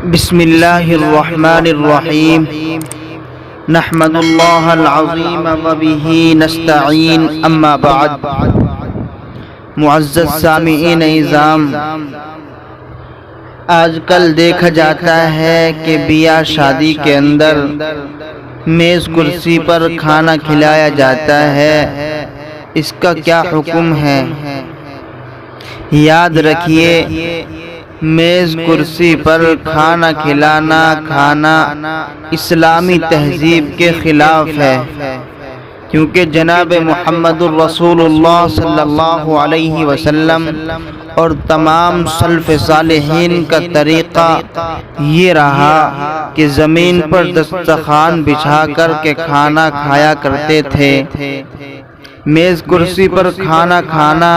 بسم اللہ الرحمن الرحیم نحمد اللہ العظیم وبہ نستعین اما بعد۔ معزز سامعین اعظام، آج کل دیکھا جاتا ہے کہ بیاہ شادی کے اندر میز کرسی پر کھانا کھلایا جاتا ہے، اس کا کیا حکم ہے؟ یاد رکھیے، میز کرسی پر کھانا کھانا اسلامی تہذیب کے خلاف ہے، کیونکہ جناب محمد الرسول اللہ صلی اللہ علیہ وسلم اور تمام سلف صالحین کا طریقہ یہ رہا کہ زمین پر دسترخوان بچھا کر کے کھانا کھایا کرتے تھے۔ میز کرسی پر کھانا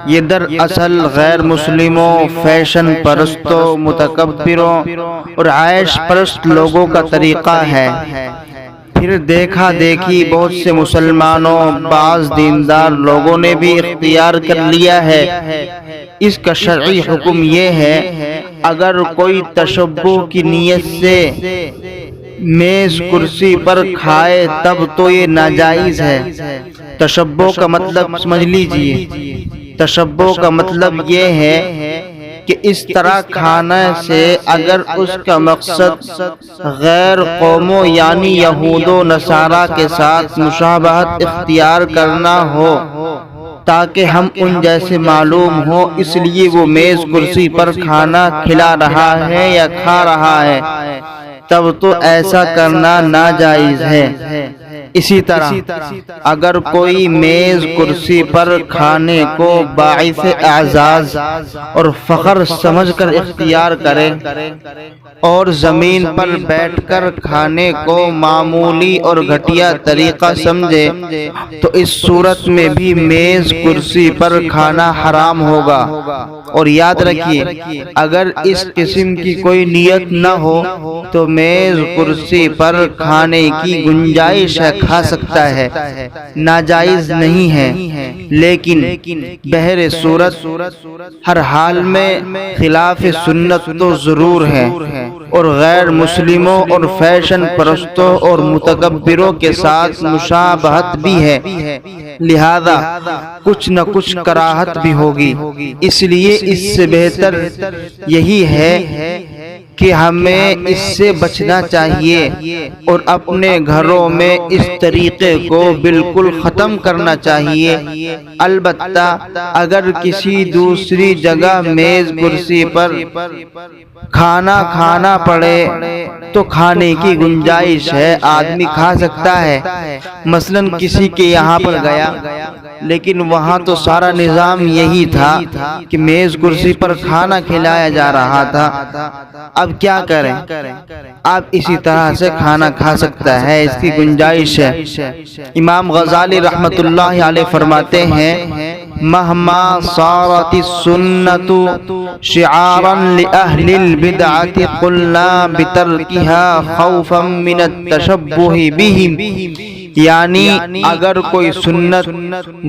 یہ دراصل غیر مسلموں، فیشن پرستوں، متکبروں اور عیش پرست لوگوں کا طریقہ ہے۔ پھر دیکھا دیکھی بہت سے مسلمانوں، بعض دیندار لوگوں نے بھی اختیار کر لیا ہے۔ اس کا شرعی حکم یہ ہے، اگر کوئی تشبہ کی نیت سے میز کرسی پر کھائے تب تو یہ ناجائز ہے۔ تشبہ کا مطلب سمجھ لیجئے، تشبہ کا مطلب یہ ہے کہ اس طرح کھانے سے اگر اس کا مقصد غیر قوموں یعنی یہود و نصارہ کے ساتھ مشابہت اختیار کرنا ہو تاکہ ہم ان جیسے معلوم ہو، اس لیے وہ میز کرسی پر کھانا کھلا رہا ہے یا کھا رہا ہے، تب تو ایسا کرنا ناجائز ہے۔ اسی طرح اگر کوئی میز کرسی پر کھانے کو باعث اعزاز اور فخر سمجھ کر اختیار کرے اور زمین پر بیٹھ کر کھانے کو معمولی اور گھٹیا طریقہ سمجھے تو اس صورت میں بھی میز کرسی پر کھانا حرام ہوگا۔ اور یاد رکھیے، اگر اس قسم کی کوئی نیت نہ ہو تو میز کرسی پر کھانے کی گنجائش ہے، کھا سکتا ہے، ناجائز نہیں ہے، لیکن بہر صورت ہر حال میں خلاف سنت تو ضرور ہے، اور غیر مسلموں اور فیشن پرستوں اور متکبروں کے ساتھ مشابہت بھی ہے، لہذا کچھ نہ کچھ کراہت بھی ہوگی۔ اس لیے اس سے بہتر یہی ہے کہ ہمیں اس سے بچنا چاہیے اور اپنے گھروں میں اس طریقے کو بالکل ختم کرنا چاہیے۔ البتہ اگر کسی دوسری جگہ میز کرسی پر کھانا پڑے تو کھانے کی گنجائش ہے، آدمی کھا سکتا ہے۔ مثلاً کسی کے یہاں پر گیا، لیکن وہاں تو سارا نظام یہی تھا کہ میز کرسی پر کھانا کھلایا جا رہا تھا، اب کیا کریں؟ اب اسی طرح سے کھانا کھا سکتا ہے، اس کی گنجائش ہے۔ امام غزالی رحمت اللہ علیہ فرماتے ہیں، مہما صارت السنت شعارا لأہل البدعۃ قلنا بترکها خوفا من التشبہ بہم، یعنی اگر کوئی سنت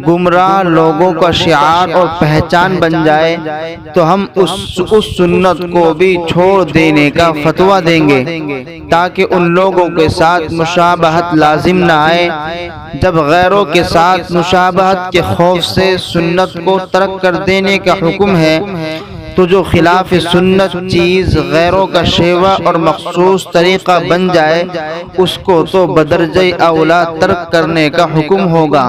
گمراہ لوگوں کا شعار اور پہچان بن جائے تو ہم اس سنت کو بھی چھوڑ دینے کا فتویٰ دیں گے تاکہ ان لوگوں کے ساتھ مشابہت لازم نہ آئے۔ جب غیروں کے ساتھ مشابہت کے خوف سے سنت کو ترک کر دینے کا حکم ہے تو جو خلاف سنت چیز غیروں کا شیوہ اور مخصوص طریقہ بن جائے اس کو تو بدرجہ اولا ترک کرنے کا حکم ہوگا۔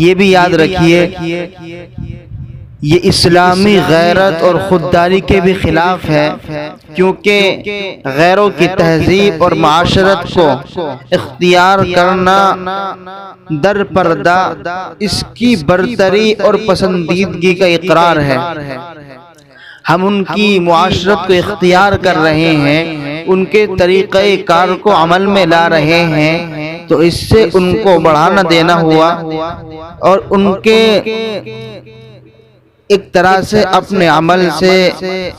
یہ بھی یاد رکھیے، یہ اسلامی غیرت اور خودداری کے بھی خلاف ہے، کیونکہ غیروں کی تہذیب اور معاشرت کو اختیار کرنا در پردہ اس کی برتری اور پسندیدگی کا اقرار ہے۔ ہم ان کی معاشرت کو اختیار کر رہے ہیں، ان کے طریقہ کار کو عمل میں لا رہے ہیں، تو اس سے ان کو بڑھانا دینا ہوا اور ان کے ایک طرح سے اپنے عمل سے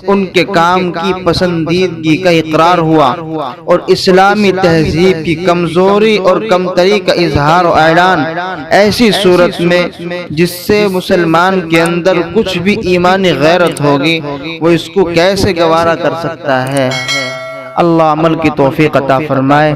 ان کے کام کی پسندیدگی کا اقرار ہوا اور اسلامی تہذیب کی کمزوری اور کمتری کا اظہار و اعلان ایسی صورت میں جس سے مسلمان کے اندر کچھ بھی ایمانی غیرت ہوگی وہ اس کو کیسے گوارا کر سکتا ہے۔ اللہ عمل کی توفیق عطا فرمائے۔